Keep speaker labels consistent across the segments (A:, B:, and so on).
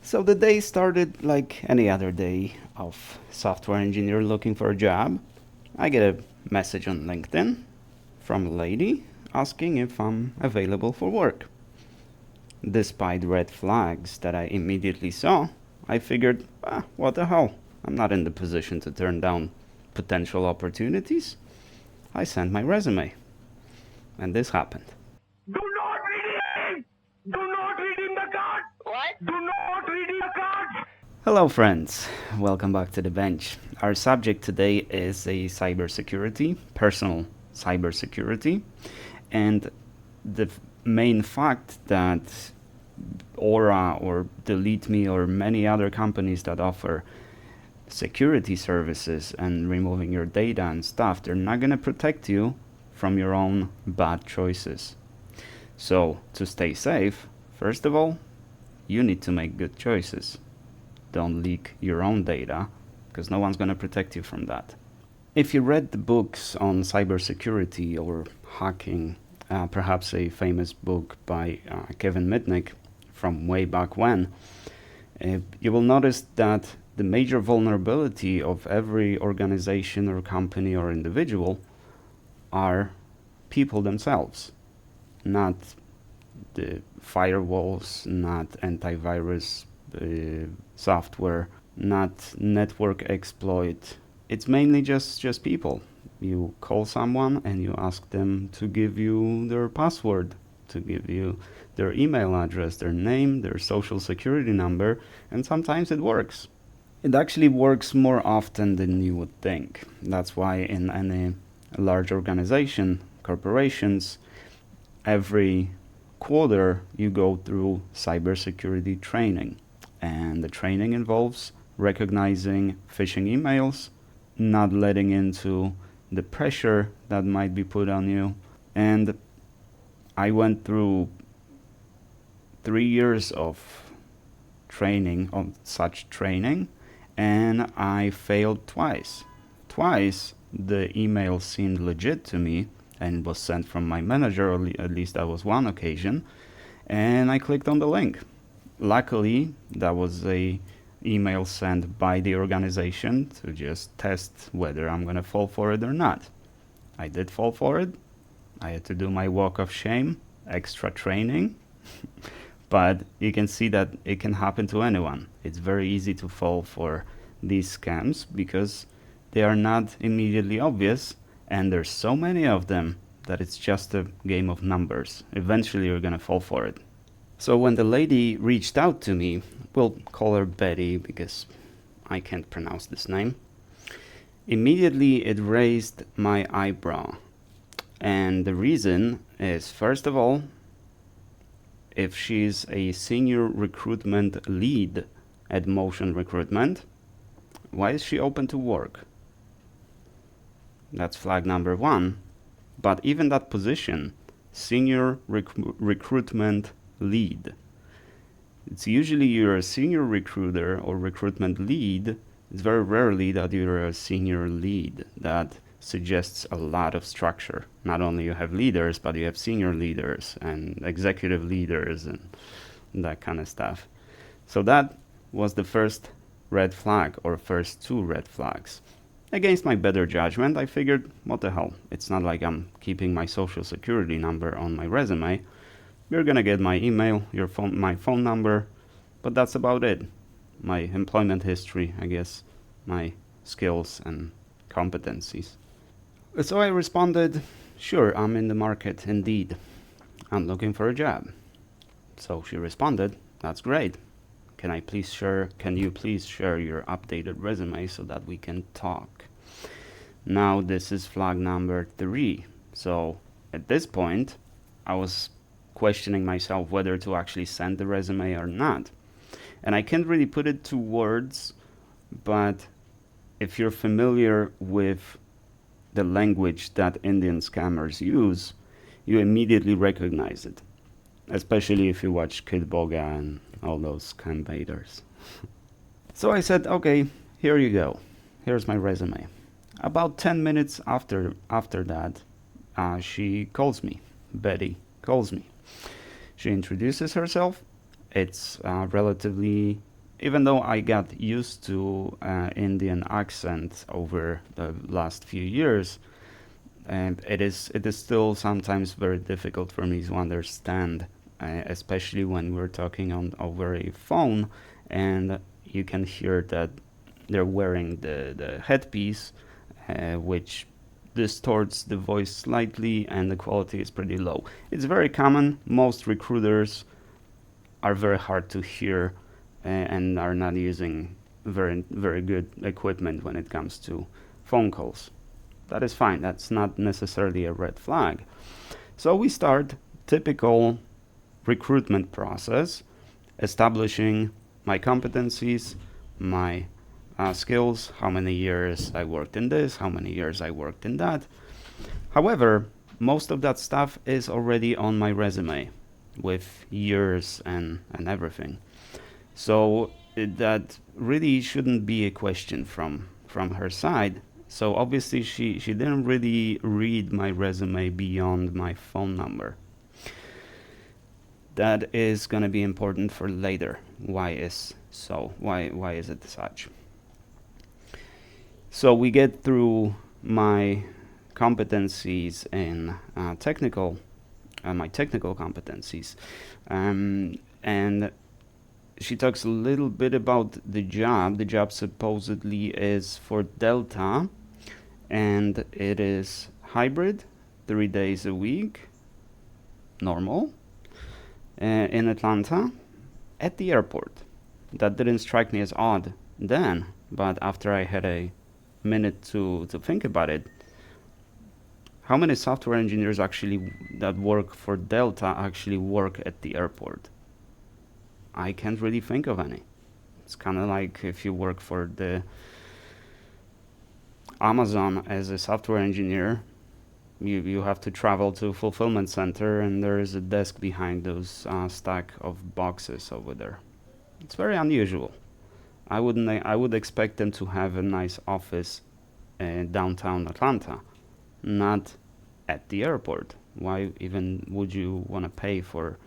A: So the day started like any other day of software engineer looking for a job. I get a message on LinkedIn from a lady asking if I'm available for work. Despite red flags that I immediately saw, I figured, what the hell? I'm not in the position to turn down potential opportunities. I sent my resume, and this happened.
B: Do not redeem! Do not redeem the card! What? Do not redeem the card!
A: Hello, friends. Welcome back to the bench. Our subject today is a cybersecurity, personal cybersecurity, and the main fact that Aura or Delete Me or many other companies that offer security services and removing your data and stuff, they're not going to protect you from your own bad choices. So, to stay safe, first of all, you need to make good choices. Don't leak your own data, because no one's going to protect you from that. If you read the books on cybersecurity or hacking, perhaps a famous book by Kevin Mitnick from way back when, you will notice that the major vulnerability of every organization or company or individual are people themselves, not the firewalls, not antivirus software, not network exploit. It's mainly just people. You call someone and you ask them to give you their password, to give you their email address, their name, their social security number, and sometimes it works. It actually works more often than you would think. That's why in any large organization, corporations, every quarter you go through cybersecurity training. And the training involves recognizing phishing emails, not letting into the pressure that might be put on you. And I went through 3 years of training, on such training, and I failed twice. Twice the email seemed legit to me and was sent from my manager, or at least that was one occasion, and I clicked on the link. Luckily, that was a email sent by the organization to just test whether I'm gonna fall for it or not. I did fall for it. I had to do my walk of shame, extra training, but you can see that it can happen to anyone. It's very easy to fall for these scams because they are not immediately obvious, and there's so many of them that it's just a game of numbers. Eventually you're gonna fall for it. So when the lady reached out to me, we'll call her Betty because I can't pronounce this name, immediately it raised my eyebrow. And the reason is, first of all, if she's a senior recruitment lead at Motion Recruitment, why is she open to work? That's flag number one. But even that position, senior recruitment lead, it's usually you're a senior recruiter or recruitment lead. It's very rarely that you're a senior lead. That suggests a lot of structure. Not only you have leaders, but you have senior leaders and executive leaders and that kind of stuff. So that was the first red flag, or first two red flags. Against my better judgment, I figured, what the hell? It's not like I'm keeping my social security number on my resume. You're gonna get my email, my phone number, but that's about it. My employment history, I guess, my skills and competencies. So I responded, sure, I'm in the market indeed. I'm looking for a job. So she responded, that's great. Can you please share your updated resume so that we can talk? Now this is flag number 3. So at this point, I was questioning myself whether to actually send the resume or not. And I can't really put it to words, but if you're familiar with the language that Indian scammers use, you immediately recognize it, especially if you watch Kid Boga and all those scam baiters. So I said, okay, here you go. Here's my resume. About 10 minutes after that, she calls me. Betty calls me. She introduces herself. It's relatively even though I got used to Indian accent over the last few years, and it is still sometimes very difficult for me to understand, especially when we're talking on over a phone, and you can hear that they're wearing the headpiece, which distorts the voice slightly, and the quality is pretty low. It's very common. Most recruiters are very hard to hear, and are not using very good equipment when it comes to phone calls. That is fine. That's not necessarily a red flag. So we start typical recruitment process, establishing my competencies, my skills, how many years I worked in this, how many years I worked in that. However, most of that stuff is already on my resume with years and everything. So that really shouldn't be a question from her side. So obviously she didn't really read my resume beyond my phone number. That is going to be important for later. Why is so? Why is it such? So we get through my competencies in my technical competencies, and she talks a little bit about the job. The job supposedly is for Delta, and it is hybrid, 3 days a week, normal, in Atlanta, at the airport. That didn't strike me as odd then, but after I had a minute to think about it, how many software engineers actually that work for Delta actually work at the airport? I can't really think of any. It's kind of like if you work for the Amazon as a software engineer, you have to travel to fulfillment center, and there is a desk behind those stack of boxes over there. It's very unusual. I would expect them to have a nice office in downtown Atlanta, not at the airport. Why even would you want to pay for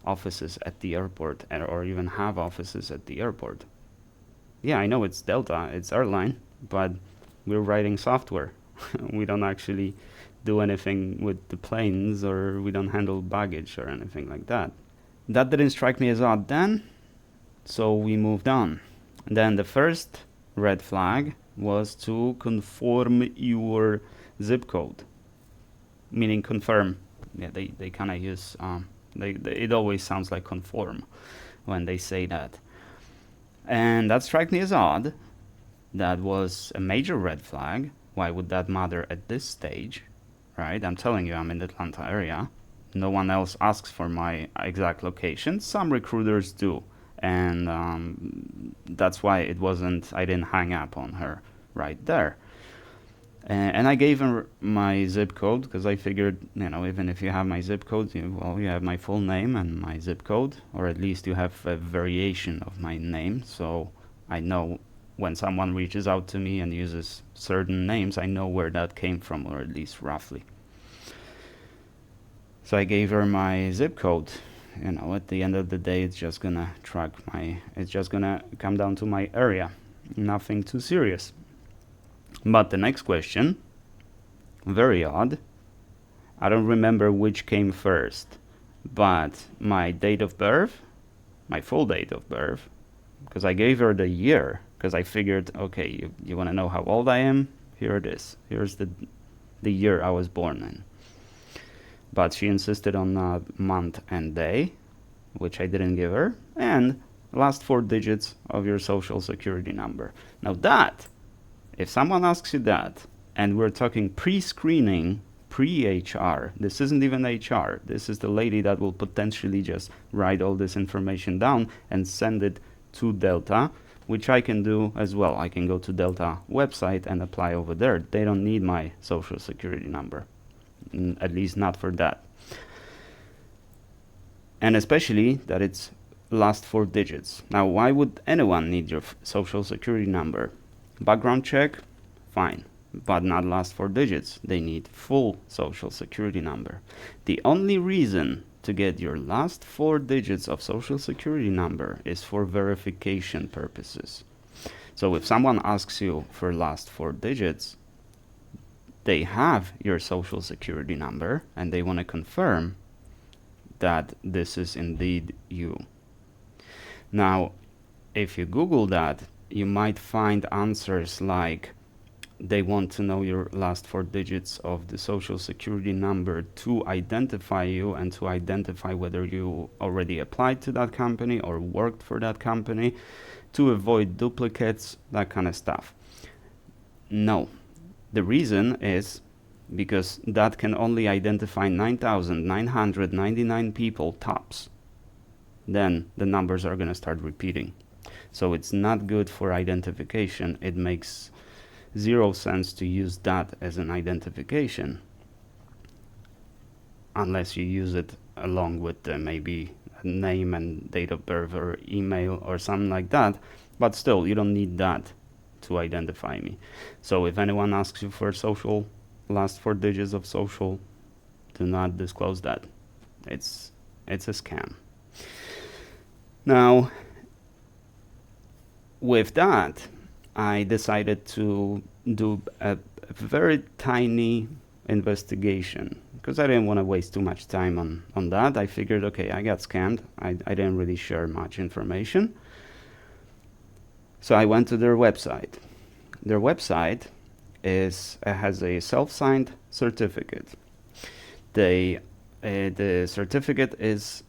A: offices at the airport, or even have offices at the airport? Yeah, I know it's Delta, it's airline, but we're writing software. We don't actually do anything with the planes, or we don't handle baggage or anything like that. That didn't strike me as odd then, so we moved on. And then the first red flag was to conform your zip code, meaning confirm. Yeah, they kind of use, it always sounds like conform when they say that. And that struck me as odd. That was a major red flag. Why would that matter at this stage, right? I'm telling you, I'm in the Atlanta area. No one else asks for my exact location. Some recruiters do. And that's why I didn't hang up on her right there. And I gave her my zip code, because I figured, even if you have my zip code, you have my full name and my zip code, or at least you have a variation of my name. So I know when someone reaches out to me and uses certain names, I know where that came from, or at least roughly. So I gave her my zip code. At the end of the day, it's just gonna come down to my area. Nothing too serious. But the next question, very odd. I don't remember which came first, but my date of birth, my full date of birth, because I gave her the year, because I figured, okay, you want to know how old I am? Here it is. Here's the year I was born in. But she insisted on month and day, which I didn't give her, and last 4 digits of your social security number. Now that, if someone asks you that, and we're talking pre-screening, pre-HR, this isn't even HR, this is the lady that will potentially just write all this information down and send it to Delta, which I can do as well. I can go to Delta website and apply over there. They don't need my social security number, at least not for that. And especially that it's last 4 digits. Now, why would anyone need your social security number? Background check, fine, but not last 4 digits. They need full social security number. The only reason to get your last 4 digits of social security number is for verification purposes. So if someone asks you for last 4 digits, they have your social security number and they want to confirm that this is indeed you. Now, if you Google that, you might find answers like they want to know your last 4 digits of the social security number to identify you and to identify whether you already applied to that company or worked for that company, to avoid duplicates, that kind of stuff. No. The reason is because that can only identify 9,999 people tops. Then the numbers are going to start repeating. So it's not good for identification. It makes zero sense to use that as an identification unless you use it along with maybe a name and date of birth or email or something like that. But still, you don't need that to identify me. So if anyone asks you for social, last 4 digits of social, do not disclose that. It's a scam. Now, with that, I decided to do a very tiny investigation because I didn't want to waste too much time on that. I figured, okay, I got scammed. I didn't really share much information. So I went to their website. Their website has a self-signed certificate. The certificate is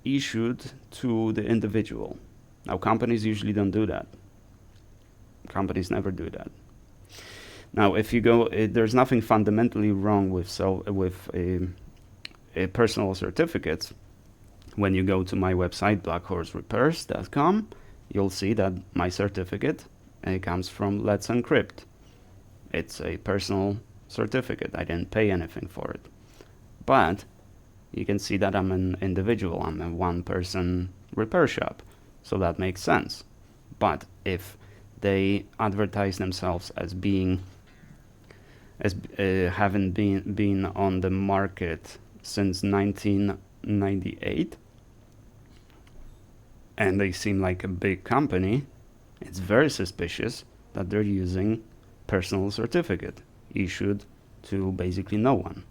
A: issued to the individual. Now, companies usually don't do that. Companies never do that. Now, if you go, there's nothing fundamentally wrong with personal certificates. When you go to my website, blackhorserepairs.com, you'll see that my certificate comes from Let's Encrypt. It's a personal certificate. I didn't pay anything for it. But you can see that I'm an individual. I'm a one-person repair shop. So that makes sense. But if they advertise themselves as having been on the market since 1998, and they seem like a big company, it's very suspicious that they're using personal certificate issued to basically no one.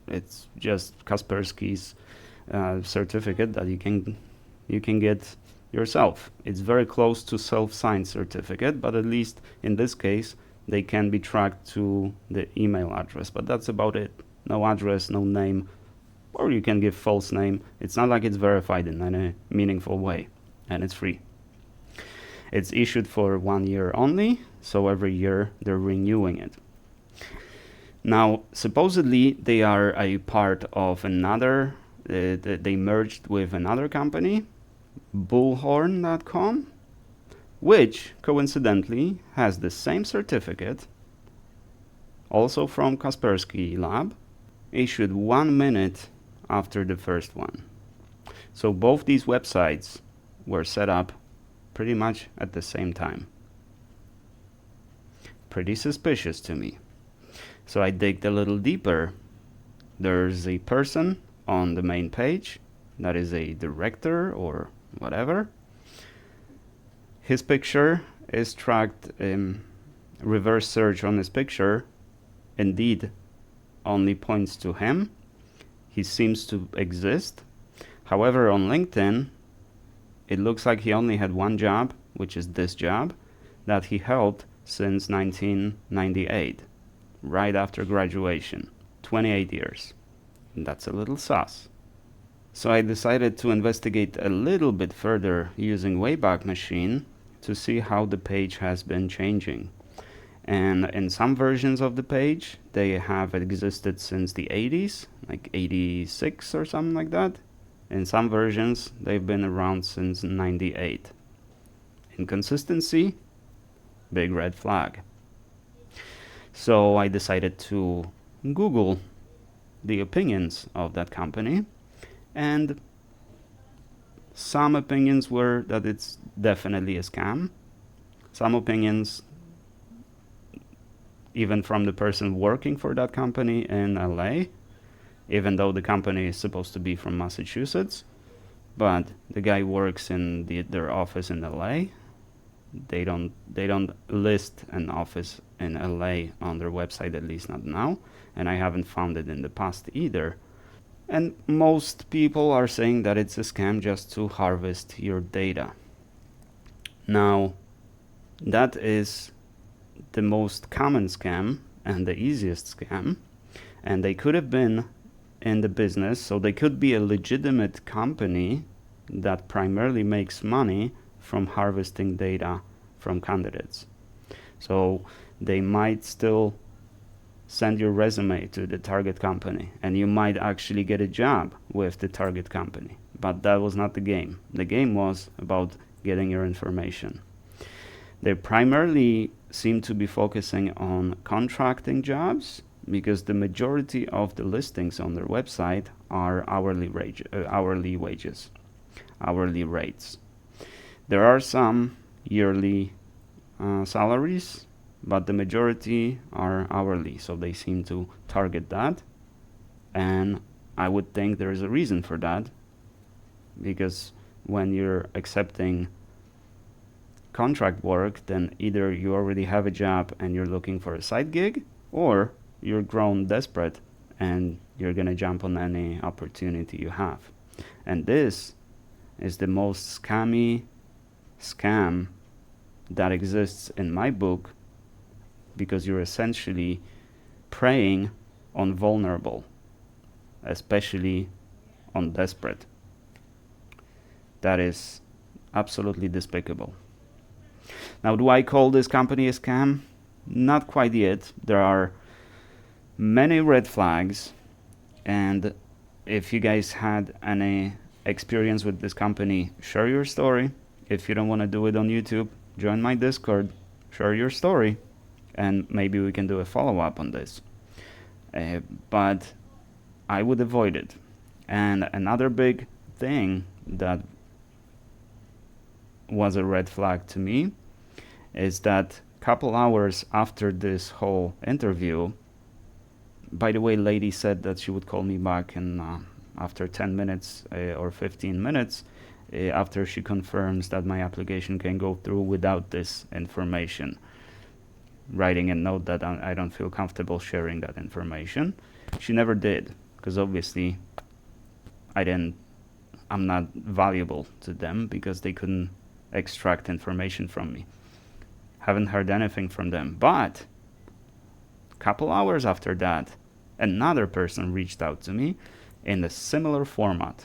A: It's just Kaspersky's certificate that you can get yourself. It's very close to self-signed certificate, but at least in this case they can be tracked to the email address, but that's about it. No address, no name, or you can give false name. It's not like it's verified in any meaningful way, and it's free. It's issued for 1 year only, so every year they're renewing it. Now, supposedly they are a part of another, they merged with another company, bullhorn.com, which coincidentally has the same certificate, also from Kaspersky Lab, issued 1 minute after the first one. So both these websites were set up pretty much at the same time. Pretty suspicious to me. So I digged a little deeper. There's a person on the main page that is a director or whatever. His picture is tracked, reverse search on his picture indeed only points to him. He seems to exist. However, on LinkedIn, it looks like he only had one job, which is this job, that he held since 1998, right after graduation, 28 years. And that's a little sus. So I decided to investigate a little bit further using Wayback Machine to see how the page has been changing. And in some versions of the page, they have existed since the 80s, like 86 or something like that. In some versions, they've been around since 98. Inconsistency, big red flag. So I decided to Google the opinions of that company, and some opinions were that it's definitely a scam. Some opinions, even from the person working for that company in LA, even though the company is supposed to be from Massachusetts, but the guy works in their office in LA. They don't list an office in LA on their website, at least not now, and I haven't found it in the past either. And most people are saying that it's a scam just to harvest your data. Now, that is the most common scam and the easiest scam, and they could have been in the business, so they could be a legitimate company that primarily makes money from harvesting data from candidates. So they might still send your resume to the target company, and you might actually get a job with the target company. But that was not the game. The game was about getting your information. They primarily seem to be focusing on contracting jobs because the majority of the listings on their website are hourly wages, hourly rates. There are some yearly salaries, but the majority are hourly, so they seem to target that. And I would think there is a reason for that, because when you're accepting contract work, then either you already have a job and you're looking for a side gig, or you're grown desperate and you're gonna jump on any opportunity you have. And this is the most scam that exists in my book, because you're essentially preying on vulnerable, especially on desperate. That is absolutely despicable. Now, do I call this company a scam? Not quite yet. There are many red flags, and if you guys had any experience with this company, share your story. If you don't want to do it on YouTube, join my Discord, share your story, and maybe we can do a follow-up on this. But I would avoid it. And another big thing that was a red flag to me is that couple hours after this whole interview, by the way, lady said that she would call me back in after 10 minutes or 15 minutes after she confirms that my application can go through without this information, writing a note that I don't feel comfortable sharing that information. She never did, because obviously I'm not valuable to them, because they couldn't extract information from me. Haven't heard anything from them. But a couple hours after that, another person reached out to me in a similar format.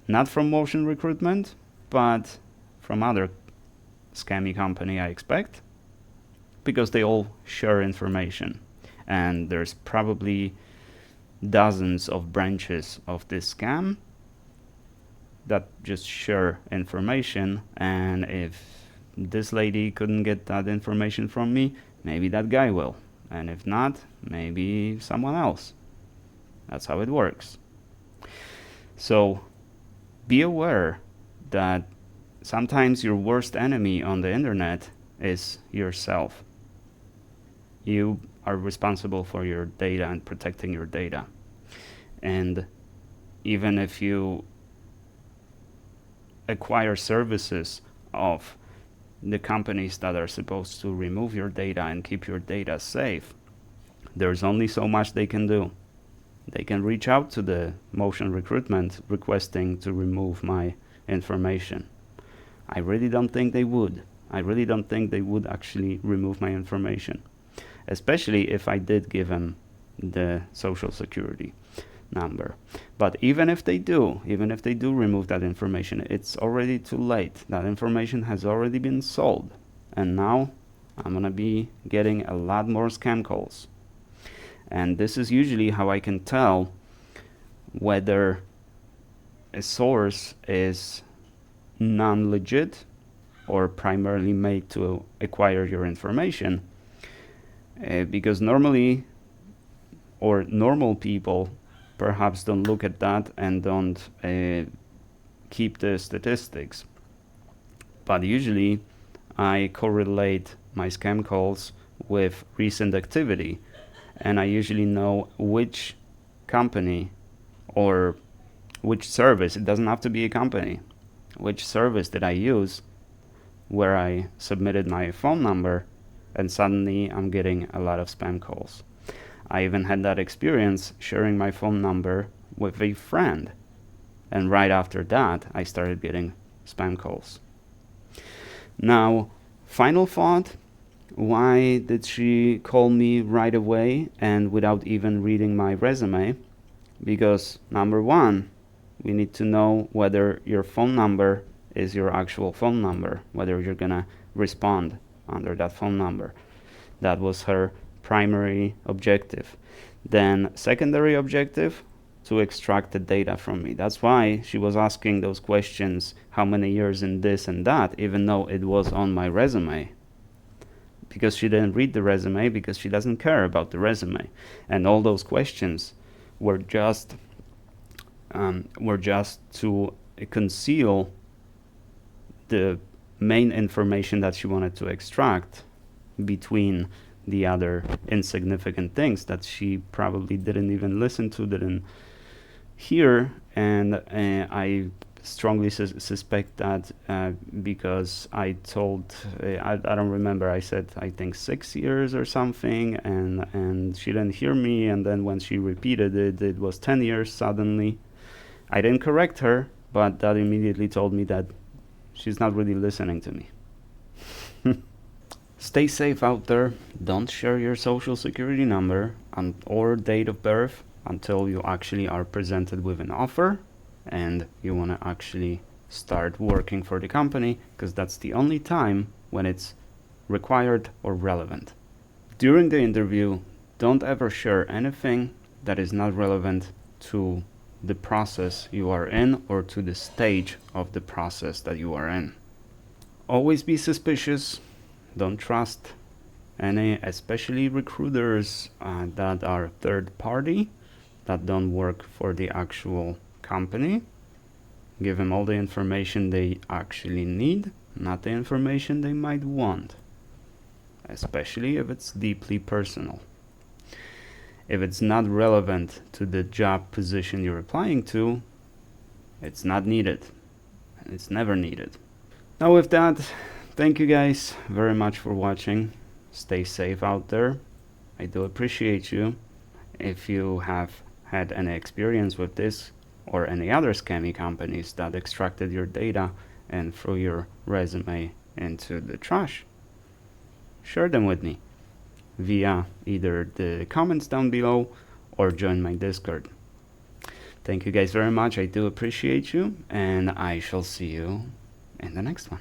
A: Not from Motion Recruitment, but from other scammy company, I expect, because they all share information. And there's probably dozens of branches of this scam that just share information, and if this lady couldn't get that information from me, maybe that guy will, and if not, maybe someone else. That's how it works. So be aware that sometimes your worst enemy on the internet is yourself. You are responsible for your data and protecting your data. And even if you acquire services of the companies that are supposed to remove your data and keep your data safe, there's only so much they can do. They can reach out to the Motion Recruitment requesting to remove my information. I really don't think they would. I really don't think they would actually remove my information, especially if I did give them the social security number. But even if they do remove that information, it's already too late. That information has already been sold, and now I'm gonna be getting a lot more scam calls. And this is usually how I can tell whether a source is non-legit or primarily made to acquire your information, because normally, or normal people perhaps don't look at that and don't keep the statistics. But usually I correlate my scam calls with recent activity, and I usually know which company or which service, it doesn't have to be a company, which service did I use where I submitted my phone number and suddenly I'm getting a lot of spam calls. I even had that experience sharing my phone number with a friend, and right after that I started getting spam calls. Now, final thought, why did she call me right away and without even reading my resume? Because number one, we need to know whether your phone number is your actual phone number, whether you're gonna respond under that phone number. That was her primary objective. Then secondary objective, to extract the data from me. That's why she was asking those questions, how many years in this and that, even though it was on my resume. Because she didn't read the resume, because she doesn't care about the resume. And all those questions were just to conceal the main information that she wanted to extract between the other insignificant things that she probably didn't even listen to, didn't hear. And I strongly suspect that because I told, I don't remember, I said I think 6 years or something, and she didn't hear me, and then when she repeated it, it was 10 years suddenly. I didn't correct her, but that immediately told me that she's not really listening to me. Stay safe out there. Don't share your social security number or date of birth until you actually are presented with an offer and you want to actually start working for the company, because that's the only time when it's required or relevant. During the interview, don't ever share anything that is not relevant to the process you are in or to the stage of the process that you are in. Always be suspicious. Don't trust any, especially recruiters that are third party, that don't work for the actual company. Give them all the information they actually need, not the information they might want, especially if it's deeply personal. If it's not relevant to the job position you're applying to, it's not needed. It's never needed. Now with that, thank you guys very much for watching. Stay safe out there. I do appreciate you. If you have had any experience with this or any other scammy companies that extracted your data and threw your resume into the trash, share them with me via either the comments down below or join my Discord. Thank you guys very much. I do appreciate you, and I shall see you in the next one.